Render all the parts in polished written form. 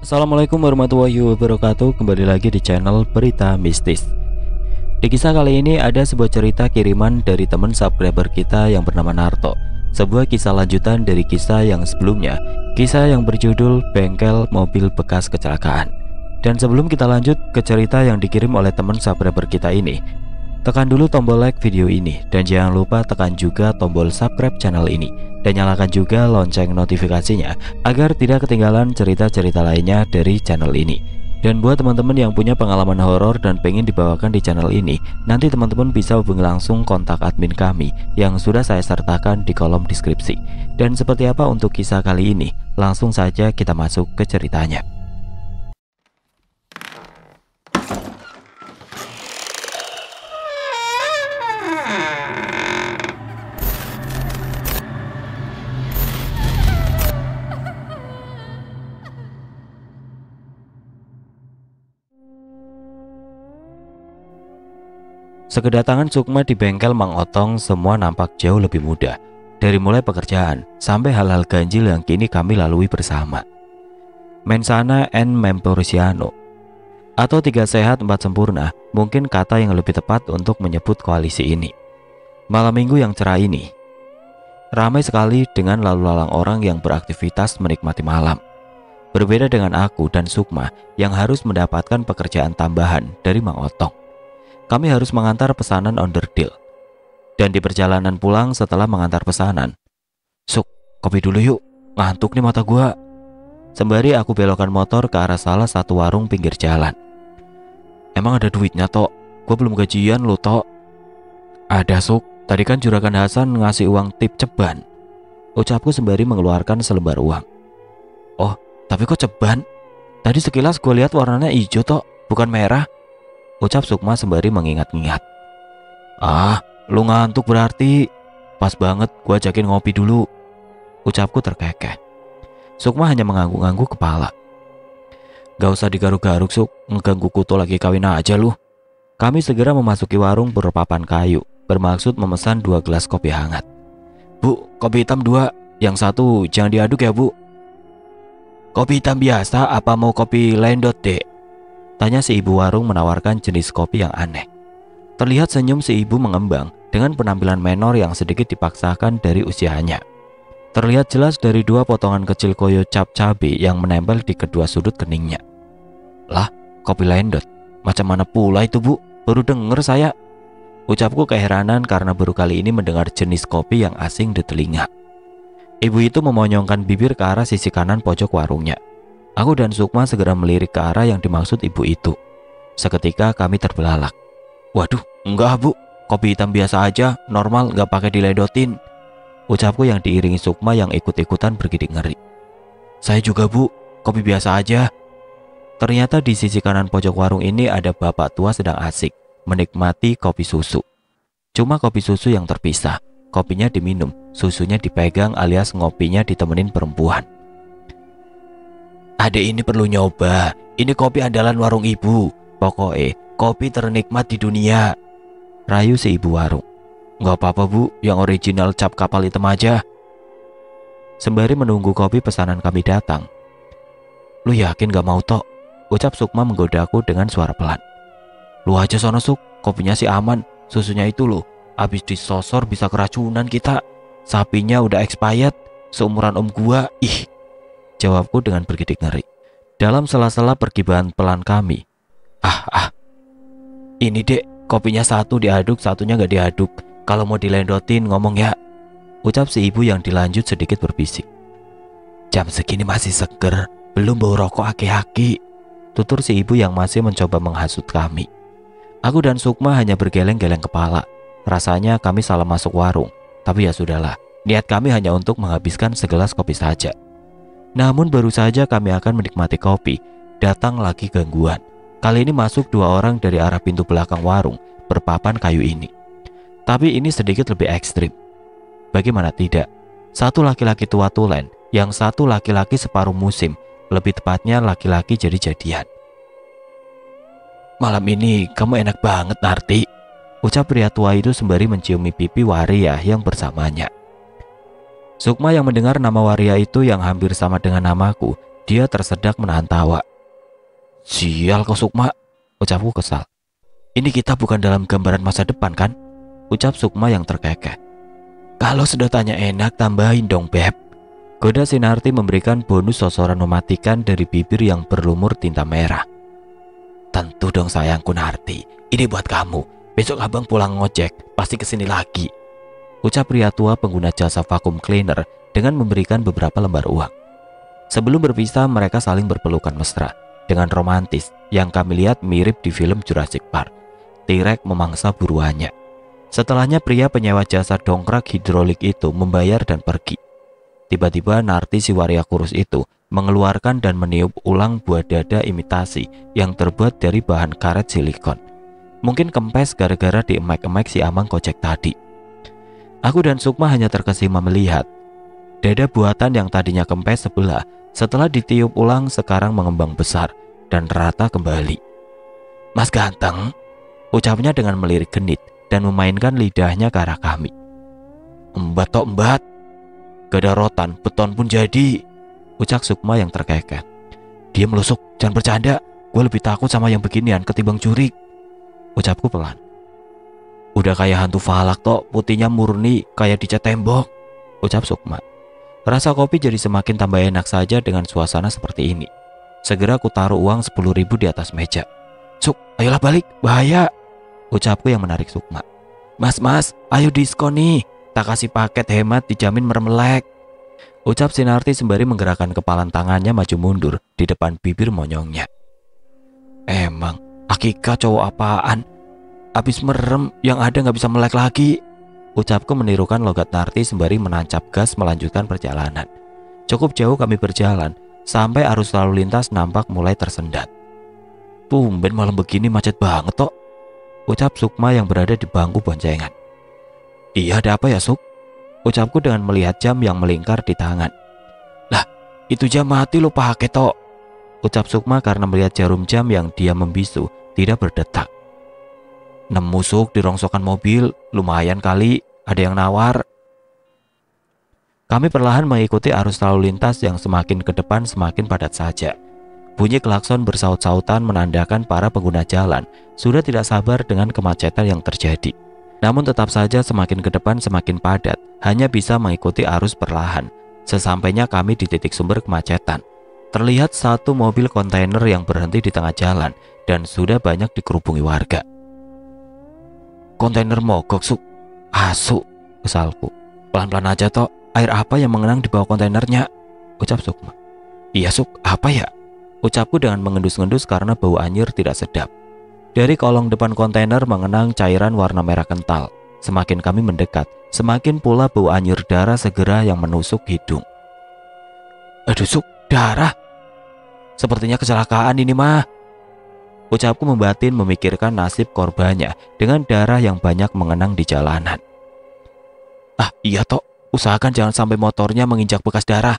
Assalamualaikum warahmatullahi wabarakatuh. Kembali lagi di channel Berita Mistis. Di kisah kali ini ada sebuah cerita kiriman dari teman subscriber kita yang bernama Narto. Sebuah kisah lanjutan dari kisah yang sebelumnya, kisah yang berjudul Bengkel Mobil Bekas Kecelakaan. Dan sebelum kita lanjut ke cerita yang dikirim oleh teman subscriber kita ini, tekan dulu tombol like video ini dan jangan lupa tekan juga tombol subscribe channel ini dan nyalakan juga lonceng notifikasinya agar tidak ketinggalan cerita-cerita lainnya dari channel ini. Dan buat teman-teman yang punya pengalaman horor dan pengen dibawakan di channel ini, nanti teman-teman bisa hubungi langsung kontak admin kami yang sudah saya sertakan di kolom deskripsi. Dan seperti apa untuk kisah kali ini? Langsung saja kita masuk ke ceritanya. Sekedatangan Sukma di bengkel Mang Otong semua nampak jauh lebih mudah. Dari mulai pekerjaan sampai hal-hal ganjil yang kini kami lalui bersama. Mensana en memoriciano, atau 3 sehat 4 sempurna, mungkin kata yang lebih tepat untuk menyebut koalisi ini. Malam minggu yang cerah ini ramai sekali dengan lalu lalang orang yang beraktivitas menikmati malam. Berbeda dengan aku dan Sukma yang harus mendapatkan pekerjaan tambahan dari Mang Otong. Kami harus mengantar pesanan onderdil. Dan di perjalanan pulang setelah mengantar pesanan, "Suk, kopi dulu yuk, ngantuk nih mata gua." Sembari aku belokkan motor ke arah salah satu warung pinggir jalan. "Emang ada duitnya, Tok? Gua belum gajian lo, Tok." "Ada, Suk. Tadi kan Juragan Hasan ngasih uang tip ceban," ucapku sembari mengeluarkan selembar uang. "Oh, tapi kok ceban? Tadi sekilas gue lihat warnanya hijau, Tok, bukan merah," ucap Sukma sembari mengingat-ingat. "Ah, lu ngantuk berarti. Pas banget gua ajakin ngopi dulu," ucapku terkekeh. Sukma hanya mengangguk-angguk kepala. "Gak usah digaruk-garuk, Suk, ngeganggu kutu lagi kawin aja lu." Kami segera memasuki warung berpapan kayu, bermaksud memesan 2 gelas kopi hangat. "Bu, kopi hitam 2, yang satu jangan diaduk ya, Bu." "Kopi hitam biasa apa mau kopi lendot, Dek?" tanya si ibu warung menawarkan jenis kopi yang aneh. Terlihat senyum si ibu mengembang dengan penampilan menor yang sedikit dipaksakan dari usianya. Terlihat jelas dari 2 potongan kecil koyo cap cabai yang menempel di kedua sudut keningnya. "Lah, kopi lendot? Macam mana pula itu, Bu? Baru denger saya," ucapku keheranan karena baru kali ini mendengar jenis kopi yang asing di telinga. Ibu itu memonyongkan bibir ke arah sisi kanan pojok warungnya. Aku dan Sukma segera melirik ke arah yang dimaksud ibu itu. Seketika kami terbelalak. "Waduh, enggak, Bu. Kopi hitam biasa aja, normal, nggak pakai diledotin," ucapku yang diiringi Sukma yang ikut-ikutan bergidik ngeri. "Saya juga, Bu. Kopi biasa aja." Ternyata di sisi kanan pojok warung ini ada bapak tua sedang asik menikmati kopi susu. Cuma kopi susu yang terpisah. Kopinya diminum, susunya dipegang alias ngopinya ditemenin perempuan. "Adek ini perlu nyoba. Ini kopi andalan warung ibu. Pokoknya kopi ternikmat di dunia," rayu si ibu warung. "Nggak apa-apa, Bu, yang original cap kapal hitam aja." Sembari menunggu kopi pesanan kami datang. "Lu yakin gak mau, Tok?" ucap Sukma menggodaku dengan suara pelan. "Lu aja sono, Suk, kopinya sih aman. Susunya itu loh, abis disosor bisa keracunan kita. Sapinya udah expired, seumuran om gua." "Ih," jawabku dengan bergidik ngeri. Dalam sela-sela pergibahan pelan kami, "Ini, Dek, kopinya satu diaduk, satunya gak diaduk. Kalau mau dilendotin ngomong ya," ucap si ibu yang dilanjut sedikit berbisik. "Jam segini masih seger, belum bau rokok aki-aki," tutur si ibu yang masih mencoba menghasut kami. Aku dan Sukma hanya bergeleng-geleng kepala. Rasanya kami salah masuk warung, tapi ya sudahlah. Niat kami hanya untuk menghabiskan segelas kopi saja. Namun baru saja kami akan menikmati kopi, datang lagi gangguan. Kali ini masuk 2 orang dari arah pintu belakang warung berpapan kayu ini. Tapi ini sedikit lebih ekstrim. Bagaimana tidak? Satu laki-laki tua tulen, yang satu laki-laki separuh musim, lebih tepatnya laki-laki jadi-jadian. "Malam ini kamu enak banget, Narti," ucap pria tua itu sembari menciumi pipi Waria yang bersamanya. Sukma yang mendengar nama Waria itu yang hampir sama dengan namaku Dia tersedak menahan tawa. Sial kau Sukma, ucapku kesal. Ini kita bukan dalam gambaran masa depan kan? Ucap Sukma yang terkekeh. Kalau sudah tanya enak, tambahin dong Beb. Goda Sinarti memberikan bonus sosoran mematikan dari bibir yang berlumur tinta merah. Tentu dong sayangku Narti, ini buat kamu. Besok abang pulang ngojek, pasti kesini lagi. Ucap pria tua pengguna jasa vacuum cleaner dengan memberikan beberapa lembar uang. Sebelum berpisah, mereka saling berpelukan mesra dengan romantis yang kami lihat mirip di film Jurassic Park. T-Rex memangsa buruannya. Setelahnya pria penyewa jasa dongkrak hidrolik itu membayar dan pergi. Tiba-tiba Narti si waria kurus itu mengeluarkan dan meniup ulang buah dada imitasi yang terbuat dari bahan karet silikon. Mungkin kempes gara-gara diemek-emek si Amang Kojek tadi. Aku dan Sukma hanya terkesima melihat. Dada buatan yang tadinya kempes sebelah setelah ditiup ulang sekarang mengembang besar dan rata kembali. Mas ganteng, ucapnya dengan melirik genit dan memainkan lidahnya ke arah kami. Embat tok embat, gak ada rotan, beton pun jadi, ucap Sukma yang terkekeh. Dia melusuk, jangan bercanda, gue lebih takut sama yang beginian ketimbang jurik, ucapku pelan. Udah kayak hantu falak tok, putihnya murni kayak dicat tembok, ucap Sukma. Rasa kopi jadi semakin tambah enak saja dengan suasana seperti ini. Segera aku taruh uang 10.000 di atas meja. Suk, ayolah balik, bahaya, ucapku yang menarik Sukma. Mas, ayo diskon nih, tak kasih paket hemat dijamin mermelek, ucap Sinarti sembari menggerakkan kepalan tangannya maju mundur di depan bibir monyongnya. Emang, Akika cowok apaan? Abis merem yang ada nggak bisa melek lagi, ucapku menirukan logat Narti sembari menancap gas melanjutkan perjalanan. Cukup jauh kami berjalan sampai arus lalu lintas nampak mulai tersendat. Tumben malam begini macet banget tok, ucap Sukma yang berada di bangku boncengan. Iya, ada apa ya Suk? Ucapku dengan melihat jam yang melingkar di tangan. Lah, itu jam mati lo pakai tok, ucap Sukma karena melihat jarum jam yang dia membisu tidak berdetak. Nemu Suk di rongsokan mobil, lumayan kali, ada yang nawar. Kami perlahan mengikuti arus lalu lintas yang semakin ke depan semakin padat saja. Bunyi klakson bersaut-sautan menandakan para pengguna jalan sudah tidak sabar dengan kemacetan yang terjadi. Namun tetap saja semakin ke depan semakin padat, hanya bisa mengikuti arus perlahan. Sesampainya kami di titik sumber kemacetan, terlihat satu mobil kontainer yang berhenti di tengah jalan dan sudah banyak dikerubungi warga. Kontainer mogok Suk, asu, kesalku. Pelan-pelan aja toh, air apa yang mengenang di bawah kontainernya, ucap Sukma. Iya Suk, apa ya? Ucapku dengan mengendus-ngendus karena bau anyir tidak sedap. Dari kolong depan kontainer mengenang cairan warna merah kental. Semakin kami mendekat, semakin pula bau anyir darah segera yang menusuk hidung. Aduh Suk, darah. Sepertinya kecelakaan ini mah, ucapku membatin memikirkan nasib korbannya dengan darah yang banyak mengenang di jalanan. Ah iya tok, usahakan jangan sampai motornya menginjak bekas darah,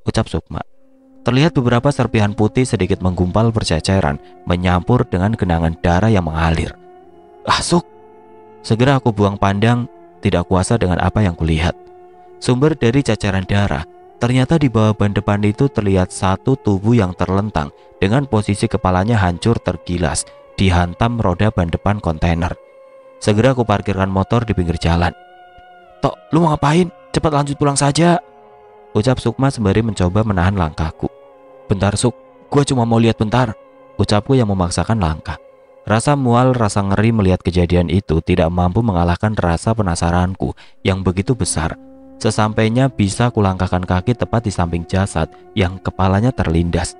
ucap Sukma. Terlihat beberapa serpihan putih sedikit menggumpal berceceran, menyampur dengan genangan darah yang mengalir. Ah Suk, segera aku buang pandang, tidak kuasa dengan apa yang kulihat. Sumber dari ceceran darah, ternyata di bawah ban depan itu terlihat satu tubuh yang terlentang dengan posisi kepalanya hancur tergilas, dihantam roda ban depan kontainer. Segera aku parkirkan motor di pinggir jalan. Tok, lu mau ngapain? Cepat lanjut pulang saja, ucap Sukma sembari mencoba menahan langkahku. Bentar Suk, gue cuma mau lihat bentar, ucapku yang memaksakan langkah. Rasa mual, rasa ngeri melihat kejadian itu tidak mampu mengalahkan rasa penasaranku yang begitu besar. Sesampainya bisa kulangkahkan kaki tepat di samping jasad yang kepalanya terlindas.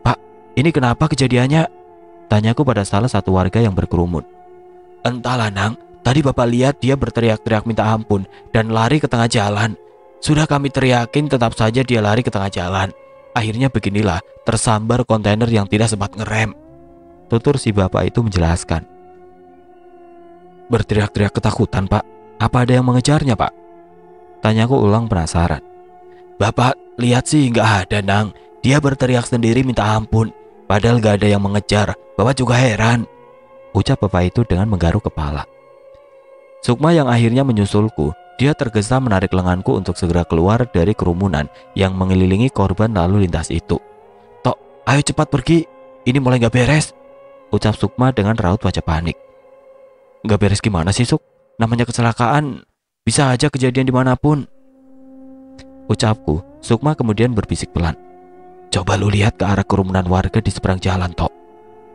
Pak, ini kenapa kejadiannya? Tanyaku pada salah satu warga yang berkerumun. Entahlah Nang, tadi Bapak lihat dia berteriak-teriak minta ampun dan lari ke tengah jalan. Sudah kami teriakin, tetap saja dia lari ke tengah jalan. Akhirnya beginilah, tersambar kontainer yang tidak sempat ngerem, tutur si bapak itu menjelaskan. Berteriak-teriak ketakutan Pak, apa ada yang mengejarnya Pak? Tanyaku ulang penasaran. Bapak lihat sih nggak ada Nang, dia berteriak sendiri minta ampun, padahal nggak ada yang mengejar. Bapak juga heran, ucap bapak itu dengan menggaruk kepala. Sukma yang akhirnya menyusulku, dia tergesa menarik lenganku untuk segera keluar dari kerumunan yang mengelilingi korban lalu lintas itu. Ayo cepat pergi, ini mulai gak beres, ucap Sukma dengan raut wajah panik. Gak beres gimana sih, Suk? Namanya kecelakaan, bisa aja kejadian dimanapun, ucapku. Sukma kemudian berbisik pelan. Coba lu lihat ke arah kerumunan warga di seberang jalan, Tok,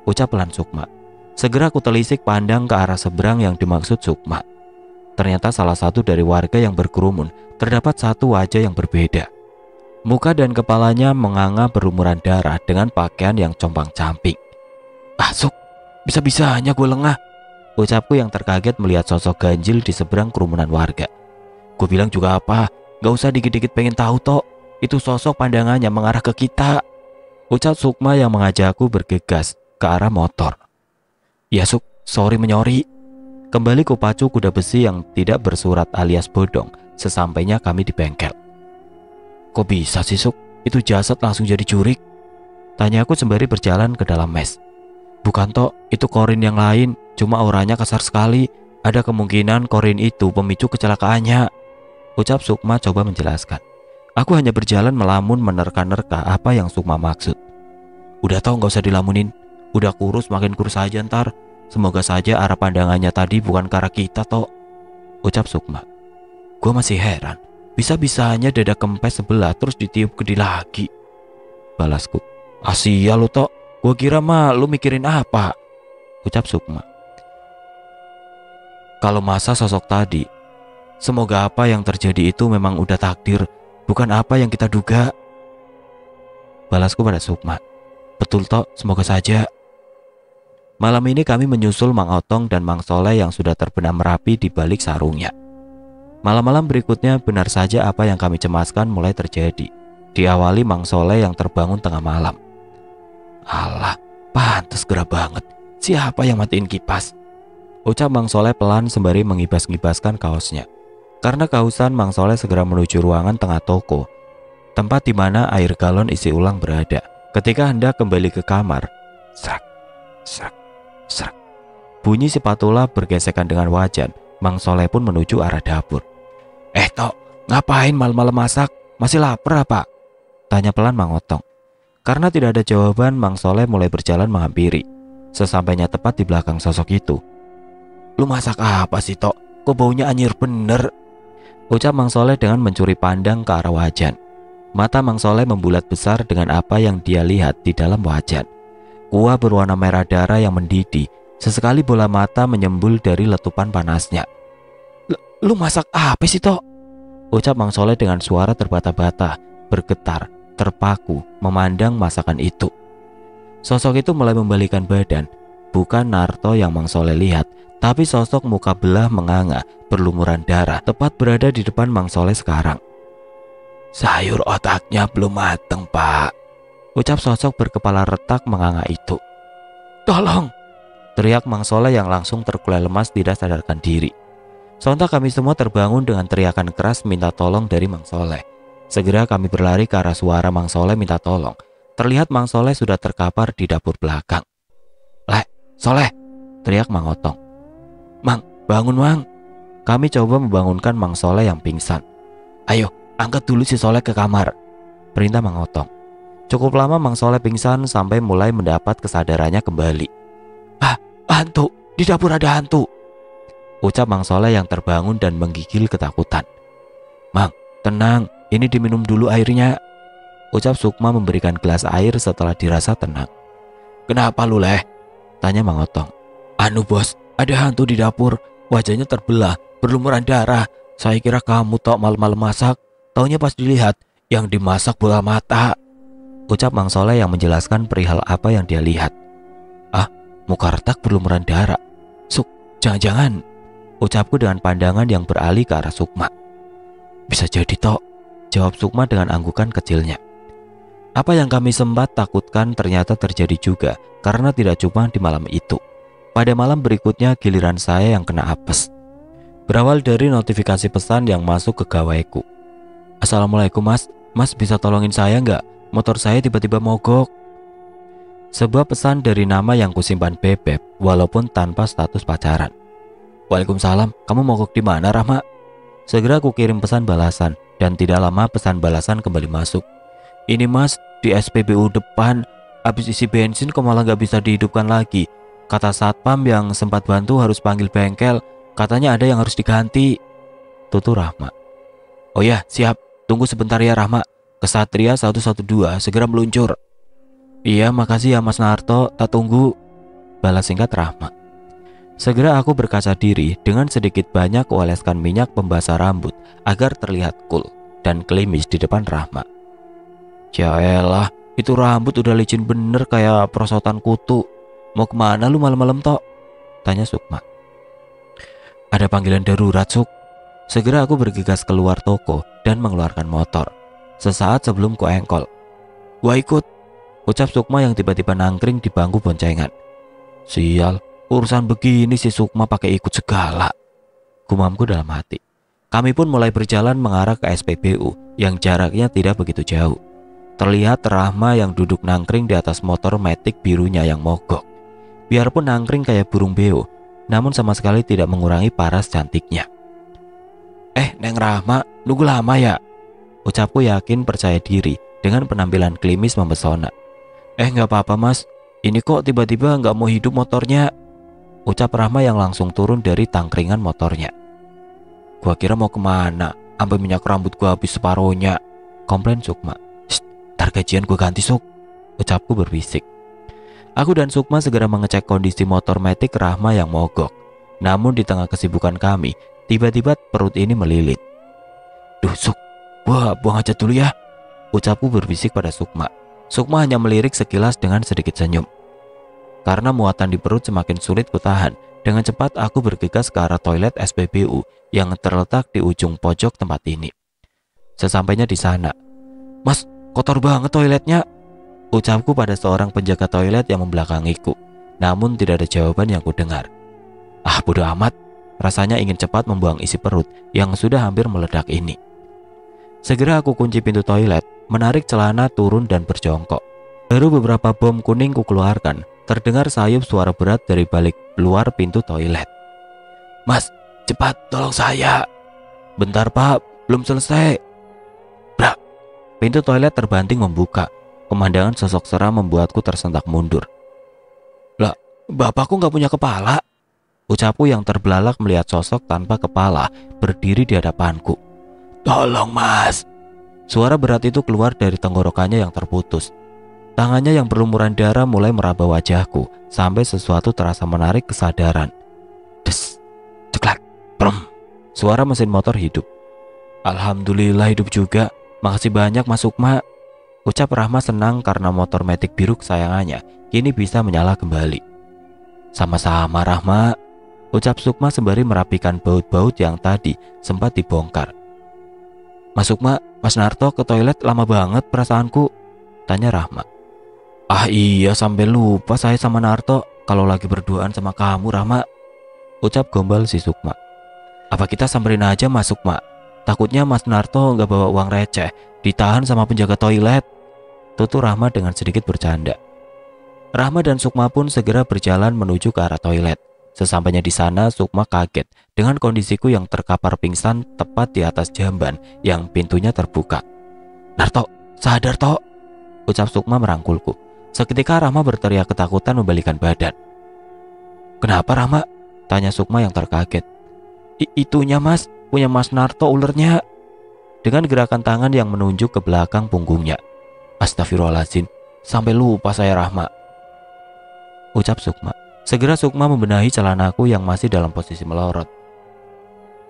ucap pelan Sukma. Segera aku telisik pandang ke arah seberang yang dimaksud Sukma. Ternyata salah satu dari warga yang berkerumun terdapat satu wajah yang berbeda. Muka dan kepalanya menganga berlumuran darah dengan pakaian yang compang-camping. Ah, Suk, bisa-bisanya gue lengah, ucapku yang terkaget melihat sosok ganjil di seberang kerumunan warga. Gue bilang juga apa, gak usah dikit-dikit pengen tahu, Tok. Itu sosok pandangannya mengarah ke kita, ucap Sukma yang mengajakku bergegas ke arah motor. Ya Suk, sorry menyori. Kembali kupacu kuda besi yang tidak bersurat alias bodong sesampainya kami di bengkel. Kok bisa sih, Suk? Itu jasad langsung jadi jurik, tanyaku sembari berjalan ke dalam mes. Bukan, Tok, itu Korin yang lain, cuma auranya kasar sekali. Ada kemungkinan Korin itu pemicu kecelakaannya, ucap Sukma coba menjelaskan. Aku hanya berjalan melamun menerka-nerka apa yang Sukma maksud. Udah tau, gak usah dilamunin. Udah kurus makin kurus aja ntar. Semoga saja arah pandangannya tadi bukan ke arah kita, Tok, ucap Sukma. Gue masih heran, bisa-bisanya dada kempes sebelah terus ditiup gede lagi, balasku. Asia lu, Tok, gue kira mah lu mikirin apa, ucap Sukma. Kalau masa sosok tadi, semoga apa yang terjadi itu memang udah takdir, bukan apa yang kita duga, balasku pada Sukma. Betul, Tok, semoga saja. Malam ini kami menyusul Mang Otong dan Mang Soleh yang sudah terbenam rapi di balik sarungnya. Malam-malam berikutnya benar saja apa yang kami cemaskan mulai terjadi. Diawali Mang Soleh yang terbangun tengah malam. Alah, pantes gerah banget. Siapa yang matiin kipas? Ucap Mang Soleh pelan sembari mengibas-ngibaskan kaosnya. Karena kehausan, Mang Soleh segera menuju ruangan tengah toko, tempat di mana air galon isi ulang berada. Ketika hendak kembali ke kamar, serak, serak, serak, bunyi spatula bergesekan dengan wajan. Mang Soleh pun menuju arah dapur. Tok, ngapain malam-malam masak? Masih lapar apa? Tanya pelan Mang Otong. Karena tidak ada jawaban, Mang Soleh mulai berjalan menghampiri. Sesampainya tepat di belakang sosok itu. Lu masak apa sih, Tok? Kok baunya anyir bener? Ucap Mang Soleh dengan mencuri pandang ke arah wajan. Mata Mang Soleh membulat besar dengan apa yang dia lihat di dalam wajan. Kuah berwarna merah darah yang mendidih. Sesekali bola mata menyembul dari letupan panasnya. Lu masak apa sih, Tok? Ucap Mang Soleh dengan suara terbata-bata, bergetar, terpaku, memandang masakan itu. Sosok itu mulai membalikan badan. Bukan Narto yang Mang Soleh lihat, tapi sosok muka belah menganga, berlumuran darah, tepat berada di depan Mang Soleh sekarang. Sayur otaknya belum mateng, Pak, ucap sosok berkepala retak menganga itu. Tolong, teriak Mang Soleh yang langsung terkulai lemas tidak sadarkan diri. Sontak kami semua terbangun dengan teriakan keras minta tolong dari Mang Soleh. Segera kami berlari ke arah suara Mang Soleh minta tolong. Terlihat Mang Soleh sudah terkapar di dapur belakang. Soleh, teriak Mang Otong. Mang, bangun, Mang. Kami coba membangunkan Mang Soleh yang pingsan. Ayo, angkat dulu si Soleh ke kamar, perintah Mang Otong. Cukup lama Mang Soleh pingsan sampai mulai mendapat kesadarannya kembali. Hantu, di dapur ada hantu, ucap Mang Soleh yang terbangun dan menggigil ketakutan. Mang, tenang, ini diminum dulu airnya, ucap Sukma memberikan gelas air setelah dirasa tenang. Kenapa lu, Leh? Tanya Mang Otong. Anu bos, ada hantu di dapur, wajahnya terbelah, berlumuran darah. Saya kira kamu, Tok, malam-malam masak. Taunya pas dilihat, yang dimasak bola mata, ucap Mang Soleh yang menjelaskan perihal apa yang dia lihat. Muka retak berlumuran darah. Suk, jangan-jangan, ucapku dengan pandangan yang beralih ke arah Sukma. Bisa jadi, Tok, jawab Sukma dengan anggukan kecilnya. Apa yang kami sempat takutkan ternyata terjadi juga, karena tidak cuma di malam itu. Pada malam berikutnya giliran saya yang kena apes. Berawal dari notifikasi pesan yang masuk ke gawaiku. Assalamualaikum, Mas. Mas bisa tolongin saya nggak? Motor saya tiba-tiba mogok. Sebuah pesan dari nama yang kusimpan bebek, walaupun tanpa status pacaran. Waalaikumsalam, kamu mogok di mana, Rahma? Segera aku kirim pesan balasan, dan tidak lama pesan balasan kembali masuk. Ini Mas, di SPBU depan habis isi bensin kok malah nggak bisa dihidupkan lagi. Kata satpam yang sempat bantu harus panggil bengkel, katanya ada yang harus diganti. Tutur Rahma. Oh ya, siap. Tunggu sebentar ya Rahma. Kesatria 112 segera meluncur. Iya, makasih ya Mas Narto, tak tunggu. Balas singkat Rahma. Segera aku berkaca diri dengan sedikit banyak oleskan minyak pembasah rambut agar terlihat cool dan klimis di depan Rahma. Yaelah, itu rambut udah licin bener kayak perosotan kutu. Mau kemana lu malam-malam tok? Tanya Sukma. Ada panggilan darurat, Suk. Segera aku bergegas keluar toko dan mengeluarkan motor. Sesaat sebelum ku engkol. Gua ikut, ucap Sukma yang tiba-tiba nangkring di bangku boncengan. Sial, urusan begini si Sukma pakai ikut segala. Gumamku dalam hati. Kami pun mulai berjalan mengarah ke SPBU yang jaraknya tidak begitu jauh. Terlihat Rahma yang duduk nangkring di atas motor Matic birunya yang mogok. Biarpun nangkring kayak burung beo, namun sama sekali tidak mengurangi paras cantiknya. Neng Rahma, nunggu lama ya? Ucapku yakin percaya diri dengan penampilan klimis mempesona. Nggak apa-apa mas, ini kok tiba-tiba nggak mau hidup motornya. Ucap Rahma yang langsung turun dari tangkringan motornya. Gua kira mau kemana, sampai minyak rambut gua habis separohnya. Komplain Sukma. Ntar gajian gua ganti Suk, ucapku berbisik. Aku dan Sukma segera mengecek kondisi motor Matic Rahma yang mogok. Namun di tengah kesibukan kami, tiba-tiba perut ini melilit. Duh Suk, gua buang aja dulu ya, ucapku berbisik pada Sukma. Sukma hanya melirik sekilas dengan sedikit senyum. Karena muatan di perut semakin sulit kutahan, dengan cepat aku bergegas ke arah toilet SPBU yang terletak di ujung pojok tempat ini. Sesampainya di sana, Mas, kotor banget toiletnya, ucapku pada seorang penjaga toilet yang membelakangiku. Namun tidak ada jawaban yang kudengar. Ah, bodoh amat, rasanya ingin cepat membuang isi perut yang sudah hampir meledak ini. Segera aku kunci pintu toilet, menarik celana turun dan berjongkok. Baru beberapa bom kuning ku keluarkan, terdengar sayup suara berat dari balik luar pintu toilet. Mas, cepat tolong saya. Bentar pak, belum selesai. Brak, pintu toilet terbanting membuka. Pemandangan sosok seram membuatku tersentak mundur. Lah, bapakku nggak punya kepala, ucapku yang terbelalak melihat sosok tanpa kepala berdiri di hadapanku. Tolong mas. Suara berat itu keluar dari tenggorokannya yang terputus. Tangannya yang berlumuran darah mulai meraba wajahku sampai sesuatu terasa menarik kesadaran. Des, ceklak, prom. Suara mesin motor hidup. Alhamdulillah hidup juga. Makasih banyak Mas Sukma. Ucap Rahma senang karena motor Matic biru kesayangannya kini bisa menyala kembali. Sama-sama Rahma, ucap Sukma sembari merapikan baut-baut yang tadi sempat dibongkar. Mas Sukma, Mas Narto ke toilet lama banget perasaanku, tanya Rahma. Ah iya, sampai lupa saya sama Narto kalau lagi berduaan sama kamu Rahma, ucap gombal si Sukma. Apa kita samperin aja Mas Sukma? Takutnya Mas Narto nggak bawa uang receh, ditahan sama penjaga toilet, tutur Rahma dengan sedikit bercanda. Rahma dan Sukma pun segera berjalan menuju ke arah toilet. Sesampainya di sana, Sukma kaget dengan kondisiku yang terkapar pingsan tepat di atas jamban yang pintunya terbuka. Narto, sadar Tok, ucap Sukma merangkulku. Seketika Rahma berteriak ketakutan membalikan badan. Kenapa Rahma? Tanya Sukma yang terkaget. Itunya mas, punya Mas Narto ulernya. Dengan gerakan tangan yang menunjuk ke belakang punggungnya. Astagfirullahaladzim, sampai lupa saya Rahma, ucap Sukma. Segera Sukma membenahi celanaku yang masih dalam posisi melorot.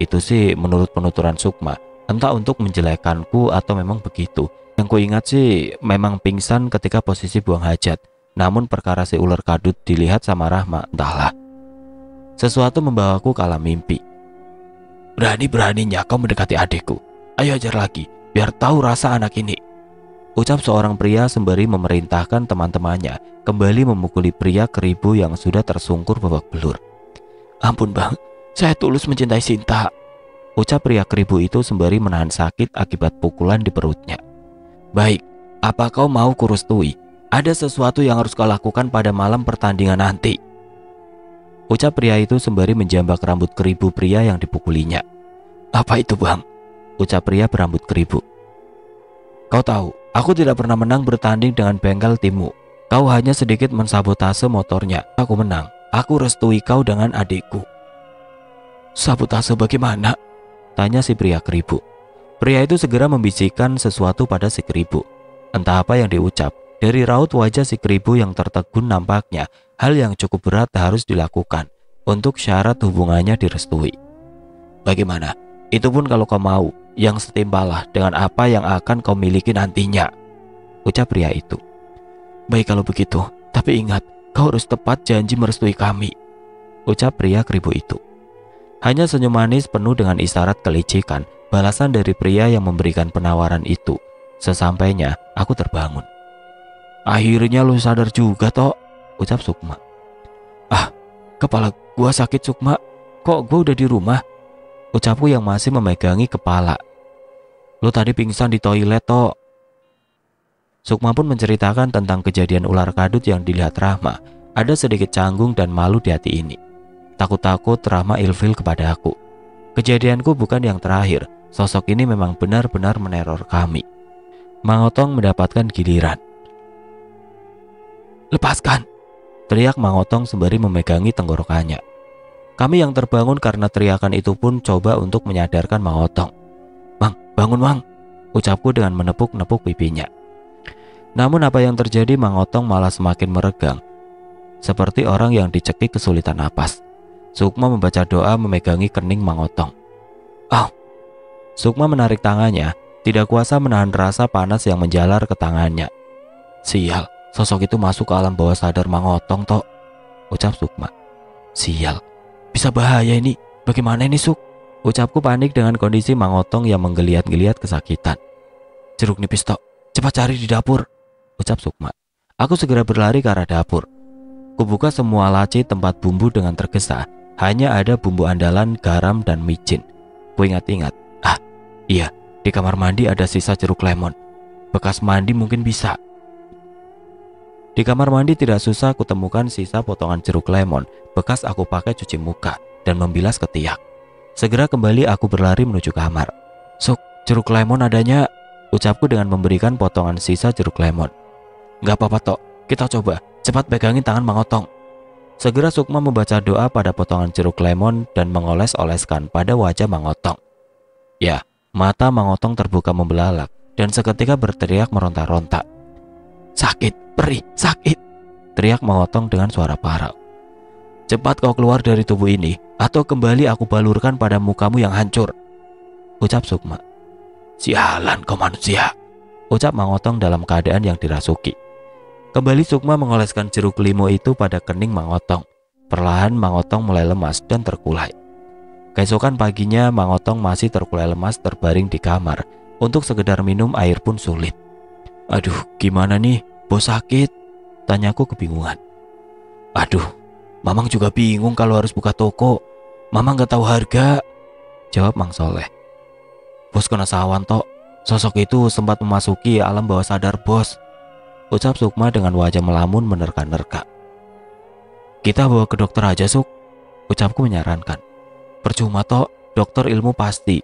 Itu sih menurut penuturan Sukma, entah untuk menjelekkanku atau memang begitu. Yang kuingat sih memang pingsan ketika posisi buang hajat. Namun perkara si ular kadut dilihat sama Rahma, entahlah. Sesuatu membawaku ke alam mimpi. Berani-beraninya kau mendekati adikku. Ayo ajar lagi, biar tahu rasa anak ini, ucap seorang pria sembari memerintahkan teman-temannya kembali memukuli pria keribu yang sudah tersungkur babak belur. Ampun bang, saya tulus mencintai Sinta, ucap pria keribu itu sembari menahan sakit akibat pukulan di perutnya. Baik, apa kau mau kurustui? Ada sesuatu yang harus kau lakukan pada malam pertandingan nanti, ucap pria itu sembari menjambak rambut keribu pria yang dipukulinya. Apa itu bang? Ucap pria berambut keribu. Kau tahu, aku tidak pernah menang bertanding dengan bengkel timmu. Kau hanya sedikit mensabotase motornya. Aku menang. Aku restui kau dengan adikku. Sabotase bagaimana? Tanya si pria keribu. Pria itu segera membisikkan sesuatu pada si keribu. Entah apa yang diucap. Dari raut wajah si keribu yang tertegun nampaknya hal yang cukup berat harus dilakukan untuk syarat hubungannya direstui. Bagaimana? Itu pun kalau kau mau, yang setimpalah dengan apa yang akan kau miliki nantinya, ucap pria itu. Baik kalau begitu, tapi ingat, kau harus tepat janji merestui kami, ucap pria keribu itu. Hanya senyum manis penuh dengan isyarat kelicikan, balasan dari pria yang memberikan penawaran itu. Sesampainya, aku terbangun. Akhirnya lu sadar juga, Tok, ucap Sukma. Ah, kepala gua sakit, Sukma. Kok gua udah di rumah? Ucapku yang masih memegangi kepala. Lu tadi pingsan di toilet, Tok. Sukma pun menceritakan tentang kejadian ular kadut yang dilihat Rahma. Ada sedikit canggung dan malu di hati ini. Takut-takut Rahma ilfil kepada aku. Kejadianku bukan yang terakhir. Sosok ini memang benar-benar meneror kami. Mang Otong mendapatkan giliran. Lepaskan! Teriak Mang Otong sembari memegangi tenggorokannya. Kami yang terbangun karena teriakan itu pun coba untuk menyadarkan Mang Otong. Mang, bangun Mang, ucapku dengan menepuk-nepuk pipinya. Namun apa yang terjadi, Mang Otong malah semakin meregang, seperti orang yang dicekik kesulitan napas. Sukma membaca doa memegangi kening Mang Otong. Oh! Sukma menarik tangannya, tidak kuasa menahan rasa panas yang menjalar ke tangannya. Sial, sosok itu masuk ke alam bawah sadar Mang Otong, Tok, ucap Sukma. Sial, bisa bahaya ini. Bagaimana ini, Suk? Ucapku panik dengan kondisi Mang Otong yang menggeliat-geliat kesakitan. Jeruk nipis, Tok. Cepat cari di dapur, ucap Sukma. Aku segera berlari ke arah dapur. Kubuka semua laci tempat bumbu dengan tergesa. Hanya ada bumbu andalan, garam, dan micin. Kuingat-ingat. Ah, iya, di kamar mandi ada sisa jeruk lemon. Bekas mandi mungkin bisa. Di kamar mandi tidak susah kutemukan sisa potongan jeruk lemon bekas aku pakai cuci muka dan membilas ketiak. Segera kembali aku berlari menuju kamar. Suk, jeruk lemon adanya, ucapku dengan memberikan potongan sisa jeruk lemon. Gak apa-apa, Tok, kita coba. Cepat pegangin tangan Mang Otong. Segera Sukma membaca doa pada potongan jeruk lemon dan mengoles-oleskan pada wajah Mang Otong. Ya, mata Mang Otong terbuka membelalak dan seketika berteriak meronta-ronta. Sakit, perih, sakit, teriak Mang Otong dengan suara parau. Cepat kau keluar dari tubuh ini, atau kembali aku balurkan pada mukamu yang hancur, ucap Sukma. Sialan kau manusia, ucap Mang Otong dalam keadaan yang dirasuki. Kembali Sukma mengoleskan jeruk limo itu pada kening Mang Otong. Perlahan Mang Otong mulai lemas dan terkulai. Keesokan paginya Mang Otong masih terkulai lemas terbaring di kamar. Untuk sekedar minum air pun sulit. Aduh, gimana nih? Bos sakit? Tanyaku kebingungan. Aduh, Mamang juga bingung kalau harus buka toko. Mamang gak tahu harga, jawab Mang Soleh. Bos kena sawan, Tok. Sosok itu sempat memasuki alam bawah sadar bos, ucap Sukma dengan wajah melamun menerka-nerka. Kita bawa ke dokter aja, Suk, ucapku menyarankan. Percuma, Tok, dokter ilmu pasti.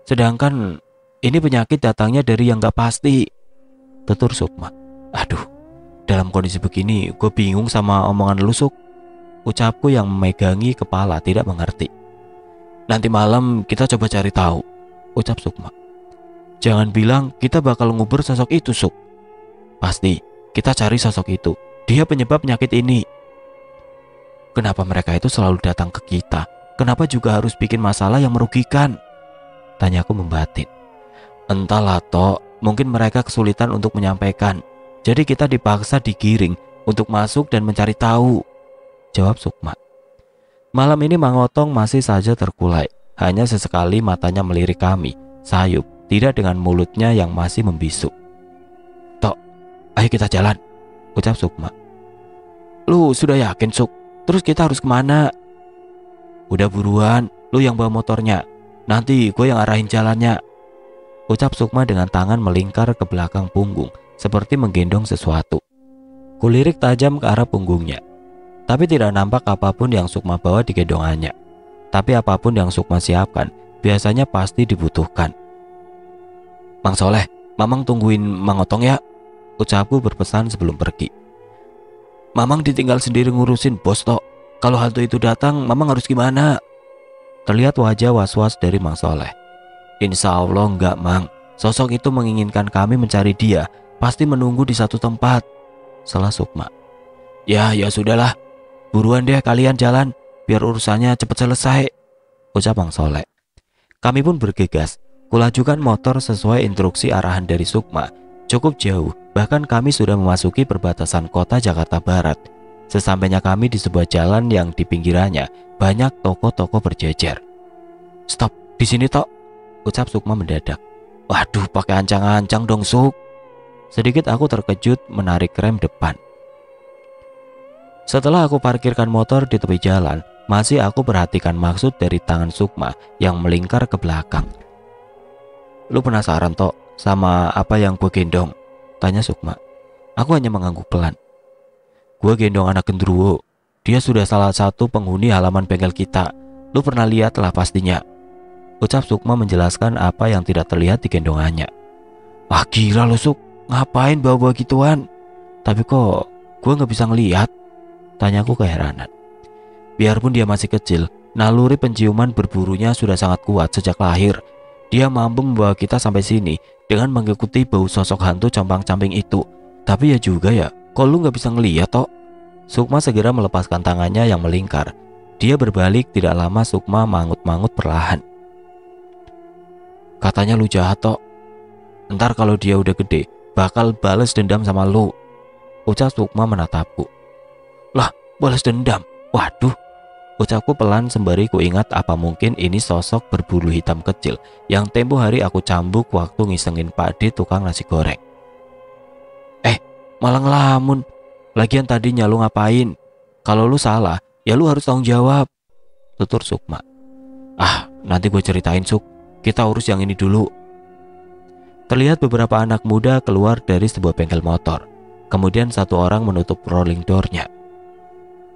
Sedangkan ini penyakit datangnya dari yang gak pasti, tutur Sukma. Aduh, dalam kondisi begini gue bingung sama omongan lu, Suk, ucapku yang memegangi kepala tidak mengerti. Nanti malam kita coba cari tahu, ucap Sukma. Jangan bilang kita bakal ngubur sosok itu, Suk. Pasti kita cari sosok itu. Dia penyebab penyakit ini. Kenapa mereka itu selalu datang ke kita? Kenapa juga harus bikin masalah yang merugikan? Tanyaku membatin. Entahlah, Tok, mungkin mereka kesulitan untuk menyampaikan. Jadi kita dipaksa digiring untuk masuk dan mencari tahu, jawab Sukma. Malam ini Mang Otong masih saja terkulai. Hanya sesekali matanya melirik kami, sayup, tidak dengan mulutnya yang masih membisu. Tok, ayo kita jalan, ucap Sukma. Lu sudah yakin, Suk? Terus kita harus kemana? Udah buruan, lu yang bawa motornya. Nanti gue yang arahin jalannya, ucap Sukma dengan tangan melingkar ke belakang punggung seperti menggendong sesuatu. Kulirik tajam ke arah punggungnya, tapi tidak nampak apapun yang Sukma bawa di gendongannya. Tapi apapun yang Sukma siapkan biasanya pasti dibutuhkan. Mang Soleh, Mamang tungguin Mang Otong ya, ucapku berpesan sebelum pergi. Mamang ditinggal sendiri ngurusin bos tok. Kalau hantu itu datang, Mamang harus gimana? Terlihat wajah was-was dari Mang Soleh. Insya Allah enggak, Mang. Sosok itu menginginkan kami mencari dia. Pasti menunggu di satu tempat. Salah Sukma. Ya sudahlah. Buruan deh kalian jalan. Biar urusannya cepat selesai, ucap Mang Soleh. Kami pun bergegas. Kulajukan motor sesuai instruksi arahan dari Sukma. Cukup jauh. Bahkan kami sudah memasuki perbatasan kota Jakarta Barat. Sesampainya kami di sebuah jalan yang di pinggirannya banyak toko-toko berjejer. Stop, di sini tok, ucap Sukma mendadak. Waduh, pakai ancang-ancang dong, Suk. Sedikit aku terkejut menarik rem depan. Setelah aku parkirkan motor di tepi jalan, masih aku perhatikan maksud dari tangan Sukma yang melingkar ke belakang. Lu penasaran tok sama apa yang gue gendong? Tanya Sukma. Aku hanya mengangguk pelan. Gue gendong anak gendruwo. Dia sudah salah satu penghuni halaman bengkel kita. Lu pernah lihat lah pastinya, ucap Sukma menjelaskan apa yang tidak terlihat di gendongannya. Wah gila lo Suk, ngapain bawa-bawa gituan? Tapi kok gue gak bisa ngelihat? Tanyaku keheranan. Biarpun dia masih kecil, naluri penciuman berburunya sudah sangat kuat sejak lahir. Dia mampu membawa kita sampai sini dengan mengikuti bau sosok hantu compang-camping itu. Tapi ya juga ya, kok lu gak bisa ngeliat tok? Sukma segera melepaskan tangannya yang melingkar. Dia berbalik, tidak lama Sukma mangut-mangut perlahan. Katanya lu jahat tok. Ntar kalau dia udah gede, bakal balas dendam sama lu, ucap Sukma menatapku. Lah, balas dendam? Waduh, ucapku pelan sembari ku ingat apa mungkin ini sosok berbulu hitam kecil yang tempo hari aku cambuk waktu ngisengin Pak D tukang nasi goreng. Malah ngelamun. Lagian tadinya lu ngapain? Kalau lu salah, ya lu harus tanggung jawab, tutur Sukma. Nanti gue ceritain Suk. Kita urus yang ini dulu. Terlihat beberapa anak muda keluar dari sebuah bengkel motor. Kemudian satu orang menutup rolling door-nya.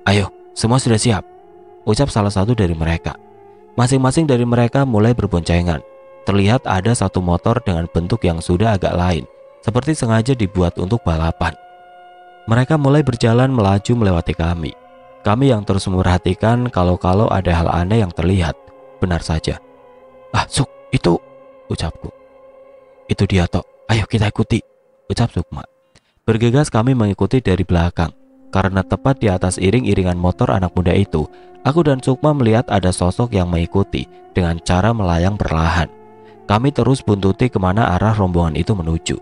Ayo, semua sudah siap, ucap salah satu dari mereka. Masing-masing dari mereka mulai berboncengan. Terlihat ada satu motor dengan bentuk yang sudah agak lain, seperti sengaja dibuat untuk balapan. Mereka mulai berjalan melaju melewati kami. Kami yang terus memperhatikan kalau ada hal aneh yang terlihat. Benar saja. Suk, itu, ucapku. Itu dia tok, ayo kita ikuti, ucap Sukma. Bergegas kami mengikuti dari belakang. Karena tepat di atas iring-iringan motor anak muda itu, aku dan Sukma melihat ada sosok yang mengikuti dengan cara melayang perlahan. Kami terus buntuti kemana arah rombongan itu menuju.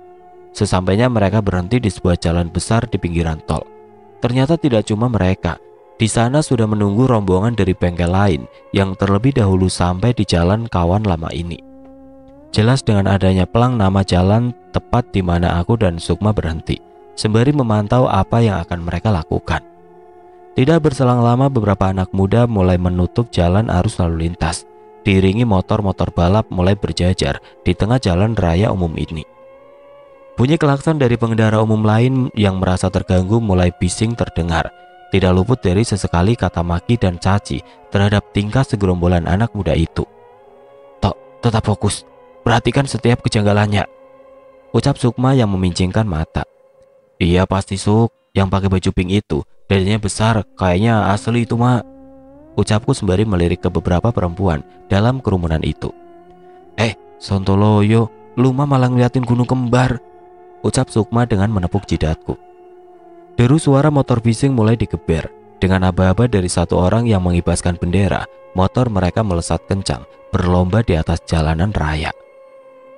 Sesampainya mereka berhenti di sebuah jalan besar di pinggiran tol. Ternyata tidak cuma mereka. Di sana sudah menunggu rombongan dari bengkel lain yang terlebih dahulu sampai di jalan kawan lama ini. Jelas dengan adanya pelang nama jalan tepat di mana aku dan Sukma berhenti, sembari memantau apa yang akan mereka lakukan. Tidak berselang lama beberapa anak muda mulai menutup jalan arus lalu lintas. Diiringi motor-motor balap mulai berjajar di tengah jalan raya umum ini. Bunyi klakson dari pengendara umum lain yang merasa terganggu mulai bising terdengar. Tidak luput dari sesekali kata maki dan caci terhadap tingkah segerombolan anak muda itu. Tok, tetap fokus. Perhatikan setiap kejanggalannya, ucap Sukma yang memincingkan mata. Iya pasti Suk, yang pakai baju pink itu dadanya besar, kayaknya asli itu mak, ucapku sembari melirik ke beberapa perempuan dalam kerumunan itu. Sontoloyo, lu mah malah ngeliatin gunung kembar, ucap Sukma dengan menepuk jidatku. Deru suara motor bising mulai digeber. Dengan aba-aba dari satu orang yang mengibaskan bendera, motor mereka melesat kencang, berlomba di atas jalanan raya.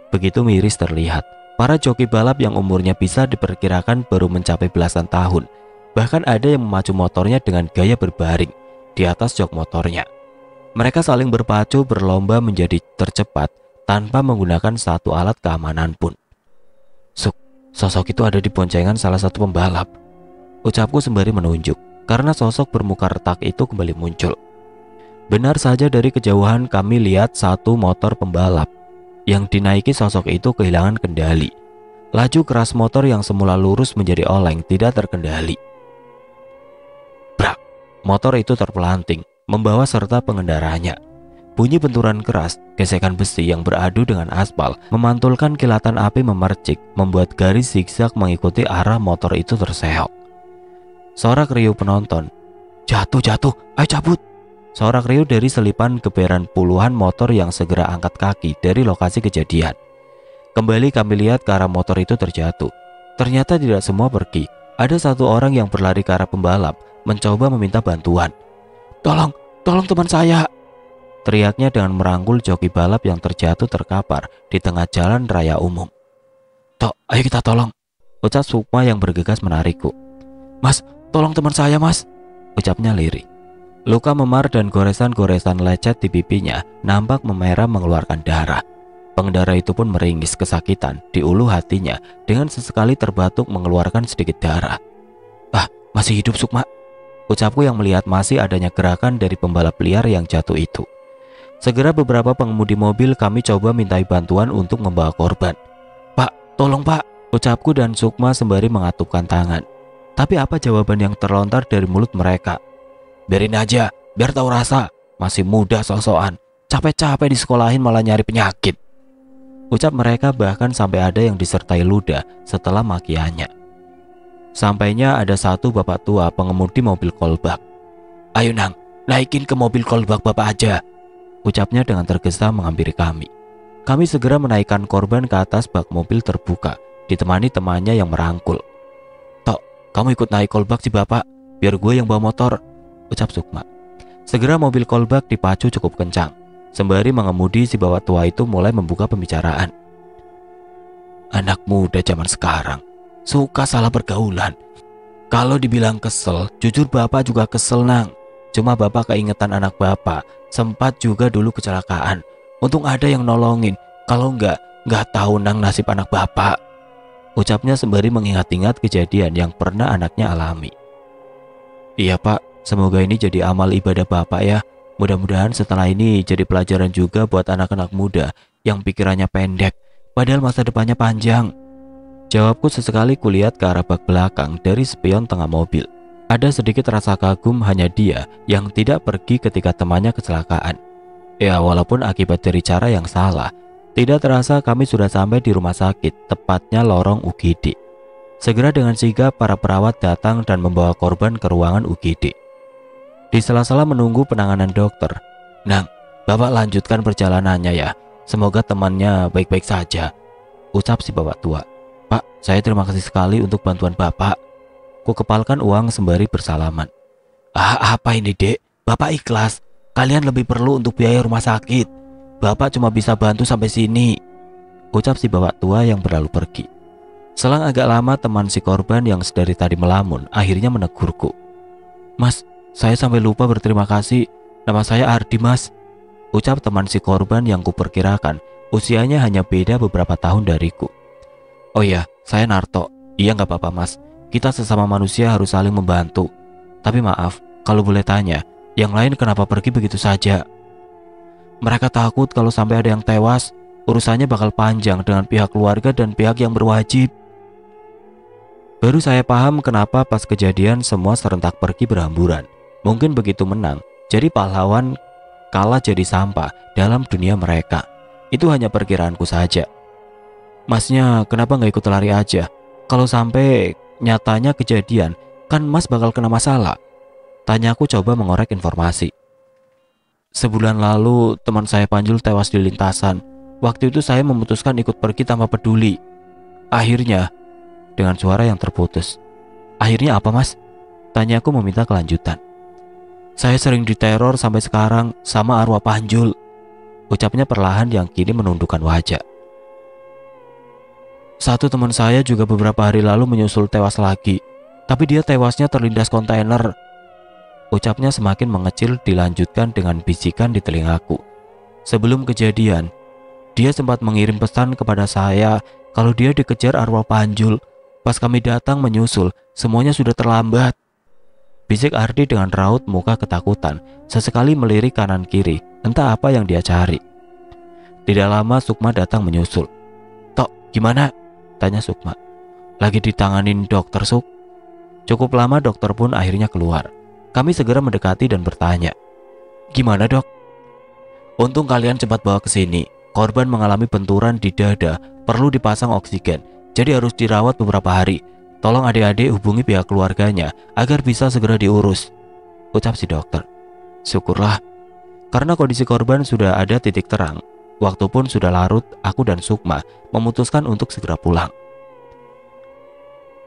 Begitu miris terlihat, para joki balap yang umurnya bisa diperkirakan baru mencapai belasan tahun. Bahkan ada yang memacu motornya dengan gaya berbaring di atas jok motornya. Mereka saling berpacu berlomba menjadi tercepat tanpa menggunakan satu alat keamanan pun. Suk, sosok itu ada di boncengan salah satu pembalap, ucapku sembari menunjuk, karena sosok bermuka retak itu kembali muncul. Benar saja dari kejauhan kami lihat satu motor pembalap yang dinaiki sosok itu kehilangan kendali. Laju keras motor yang semula lurus menjadi oleng tidak terkendali. Brak, motor itu terpelanting, membawa serta pengendaranya. Bunyi benturan keras, gesekan besi yang beradu dengan aspal memantulkan kilatan api memercik, membuat garis zigzag mengikuti arah motor itu terseok. Sorak riuh penonton, "Jatuh, jatuh, ayo cabut!" Sorak riuh dari selipan geberan puluhan motor yang segera angkat kaki dari lokasi kejadian. Kembali kami lihat ke arah motor itu terjatuh. Ternyata tidak semua pergi. Ada satu orang yang berlari ke arah pembalap, mencoba meminta bantuan. "Tolong, tolong teman saya!" teriaknya dengan merangkul joki balap yang terjatuh terkapar di tengah jalan raya umum. "Tok, ayo kita tolong," ucap Sukma yang bergegas menarikku. "Mas, tolong teman saya, Mas," ucapnya lirih. Luka memar dan goresan-goresan lecet di pipinya nampak memerah mengeluarkan darah. Pengendara itu pun meringis kesakitan di ulu hatinya dengan sesekali terbatuk mengeluarkan sedikit darah. "Ah, masih hidup Sukma," ucapku yang melihat masih adanya gerakan dari pembalap liar yang jatuh itu. Segera beberapa pengemudi mobil kami coba mintai bantuan untuk membawa korban. "Pak, tolong Pak," ucapku dan Sukma sembari mengatupkan tangan. Tapi apa jawaban yang terlontar dari mulut mereka? "Biarin aja, biar tahu rasa. Masih muda sok-sokan. Capek-capek disekolahin malah nyari penyakit," ucap mereka, bahkan sampai ada yang disertai ludah setelah makiannya. Sampainya ada satu bapak tua pengemudi mobil kolbak. "Ayo Nang, naikin ke mobil kolbak bapak aja," ucapnya dengan tergesa menghampiri kami. Kami segera menaikkan korban ke atas bak mobil terbuka, ditemani temannya yang merangkul. "Tok, kamu ikut naik kolbak si bapak, biar gue yang bawa motor," ucap Sukma. Segera mobil kolbak dipacu cukup kencang. Sembari mengemudi, si bapak tua itu mulai membuka pembicaraan. "Anak muda zaman sekarang suka salah pergaulan. Kalau dibilang kesel, jujur bapak juga kesel Nang. Cuma bapak keingetan anak bapak, sempat juga dulu kecelakaan. Untung ada yang nolongin, kalau nggak tahu Nang nasib anak bapak," ucapnya sembari mengingat-ingat kejadian yang pernah anaknya alami. "Iya Pak, semoga ini jadi amal ibadah Bapak ya. Mudah-mudahan setelah ini jadi pelajaran juga buat anak-anak muda yang pikirannya pendek, padahal masa depannya panjang," jawabku sesekali kulihat ke arah bak belakang dari spion tengah mobil. Ada sedikit rasa kagum, hanya dia yang tidak pergi ketika temannya kecelakaan. Ya, walaupun akibat dari cara yang salah. Tidak terasa kami sudah sampai di rumah sakit, tepatnya lorong UGD. Segera dengan sigap para perawat datang dan membawa korban ke ruangan UGD. Di sela-sela menunggu penanganan dokter, "Nang, bapak lanjutkan perjalanannya ya. Semoga temannya baik-baik saja," ucap si bapak tua. "Pak, saya terima kasih sekali untuk bantuan bapak." Ku kepalkan uang sembari bersalaman. "Ah, apa ini dek? Bapak ikhlas. Kalian lebih perlu untuk biaya rumah sakit. Bapak cuma bisa bantu sampai sini," ucap si bapak tua yang berlalu pergi. Selang agak lama, teman si korban yang sedari tadi melamun akhirnya menegurku. "Mas, saya sampai lupa berterima kasih. Nama saya Ardi Mas," ucap teman si korban yang kuperkirakan usianya hanya beda beberapa tahun dariku. "Oh iya, saya Narto." "Iya nggak apa-apa Mas, kita sesama manusia harus saling membantu. Tapi maaf, kalau boleh tanya, yang lain kenapa pergi begitu saja?" "Mereka takut kalau sampai ada yang tewas, urusannya bakal panjang dengan pihak keluarga dan pihak yang berwajib." Baru saya paham kenapa pas kejadian semua serentak pergi berhamburan. Mungkin begitu menang, jadi pahlawan, kalah jadi sampah dalam dunia mereka. Itu hanya perkiraanku saja. "Masnya kenapa nggak ikut lari aja? Kalau sampai nyatanya kejadian, kan Mas bakal kena masalah," tanyaku coba mengorek informasi. "Sebulan lalu teman saya Panjul tewas di lintasan. Waktu itu saya memutuskan ikut pergi tanpa peduli. Akhirnya," dengan suara yang terputus. "Akhirnya apa Mas?" tanyaku meminta kelanjutan. "Saya sering diteror sampai sekarang sama arwah Panjul," ucapnya perlahan yang kini menundukkan wajah. "Satu teman saya juga beberapa hari lalu menyusul tewas lagi, tapi dia tewasnya terlindas kontainer," ucapnya semakin mengecil dilanjutkan dengan bisikan di telingaku. "Sebelum kejadian, dia sempat mengirim pesan kepada saya kalau dia dikejar arwah Panjul. Pas kami datang menyusul, semuanya sudah terlambat," bisik Ardi dengan raut muka ketakutan, sesekali melirik kanan kiri, entah apa yang dia cari. Tidak lama Sukma datang menyusul. "Tok, gimana?" tanya Sukma. "Lagi ditanganin dokter Suk." Cukup lama dokter pun akhirnya keluar. Kami segera mendekati dan bertanya, "Gimana dok?" Untung kalian cepat bawa ke sini. Korban mengalami benturan di dada, perlu dipasang oksigen, jadi harus dirawat beberapa hari. Tolong adik-adik hubungi pihak keluarganya agar bisa segera diurus, ucap si dokter. Syukurlah, karena kondisi korban sudah ada titik terang. Waktu pun sudah larut, aku dan Sukma memutuskan untuk segera pulang.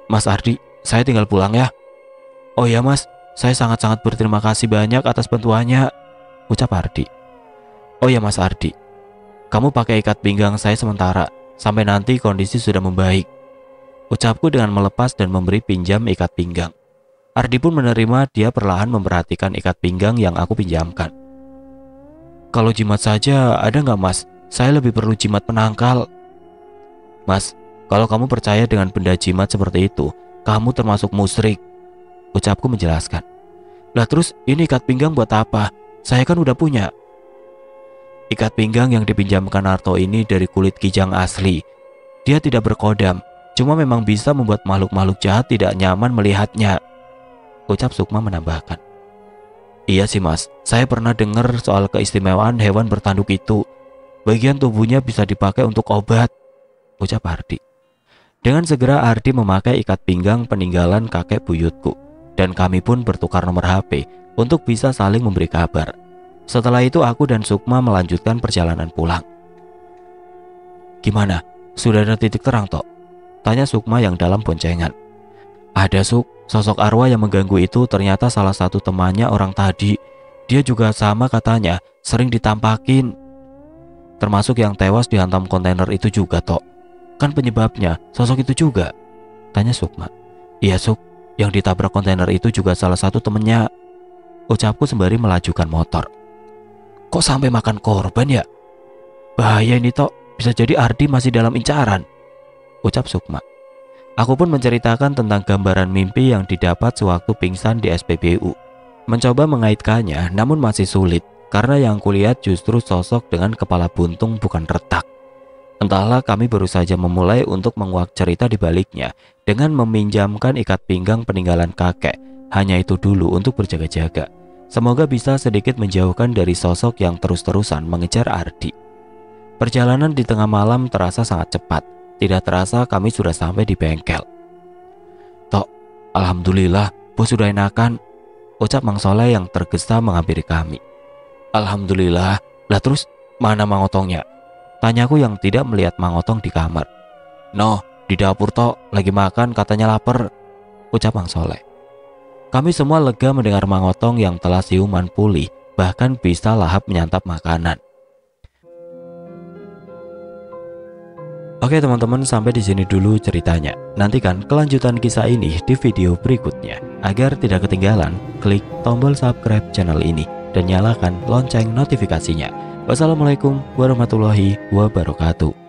Mas Ardi, saya tinggal pulang ya. Oh ya mas, saya sangat-sangat berterima kasih banyak atas bantuannya, ucap Ardi. Oh ya mas Ardi, kamu pakai ikat pinggang saya sementara, sampai nanti kondisi sudah membaik, ucapku dengan melepas dan memberi pinjam ikat pinggang. Ardi pun menerima, dia perlahan memperhatikan ikat pinggang yang aku pinjamkan. Kalau jimat saja ada nggak mas? Saya lebih perlu jimat penangkal. Mas, kalau kamu percaya dengan benda jimat seperti itu, kamu termasuk musyrik, ucapku menjelaskan. Lah terus ini ikat pinggang buat apa? Saya kan udah punya. Ikat pinggang yang dipinjamkan Narto ini dari kulit kijang asli. Dia tidak berkodam, cuma memang bisa membuat makhluk-makhluk jahat tidak nyaman melihatnya, ucap Sukma menambahkan. Iya sih mas, saya pernah dengar soal keistimewaan hewan bertanduk itu. Bagian tubuhnya bisa dipakai untuk obat, ucap Ardi. Dengan segera Ardi memakai ikat pinggang peninggalan kakek buyutku, dan kami pun bertukar nomor HP untuk bisa saling memberi kabar. Setelah itu aku dan Sukma melanjutkan perjalanan pulang. Gimana? Sudah ada titik terang toh? Tanya Sukma yang dalam boncengan. Ada Suk, sosok arwah yang mengganggu itu ternyata salah satu temannya orang tadi. Dia juga sama katanya, sering ditampakin. Termasuk yang tewas dihantam kontainer itu juga toh. Kan penyebabnya sosok itu juga, tanya Sukma. Iya Suk, yang ditabrak kontainer itu juga salah satu temennya, ucapku sembari melajukan motor. Kok sampai makan korban ya? Bahaya ini toh, bisa jadi Ardi masih dalam incaran, ucap Sukma. Aku pun menceritakan tentang gambaran mimpi yang didapat sewaktu pingsan di SPBU. Mencoba mengaitkannya namun masih sulit, karena yang kulihat justru sosok dengan kepala buntung bukan retak. Entahlah, kami baru saja memulai untuk menguak cerita di baliknya dengan meminjamkan ikat pinggang peninggalan kakek. Hanya itu dulu untuk berjaga-jaga. Semoga bisa sedikit menjauhkan dari sosok yang terus-terusan mengejar Ardi. Perjalanan di tengah malam terasa sangat cepat. Tidak terasa kami sudah sampai di bengkel. Tok, alhamdulillah, bos sudah enakan, ucap Mang Soleh yang tergesa menghampiri kami. Alhamdulillah, lah terus mana Mang Otongnya? Tanyaku yang tidak melihat Mang Otong di kamar. Noh, di dapur Tok, lagi makan katanya lapar, ucap Mang Soleh. Kami semua lega mendengar Mang Otong yang telah siuman pulih, bahkan bisa lahap menyantap makanan. Oke teman-teman, sampai di sini dulu ceritanya. Nantikan kelanjutan kisah ini di video berikutnya. Agar tidak ketinggalan, klik tombol subscribe channel ini dan nyalakan lonceng notifikasinya. Wassalamualaikum warahmatullahi wabarakatuh.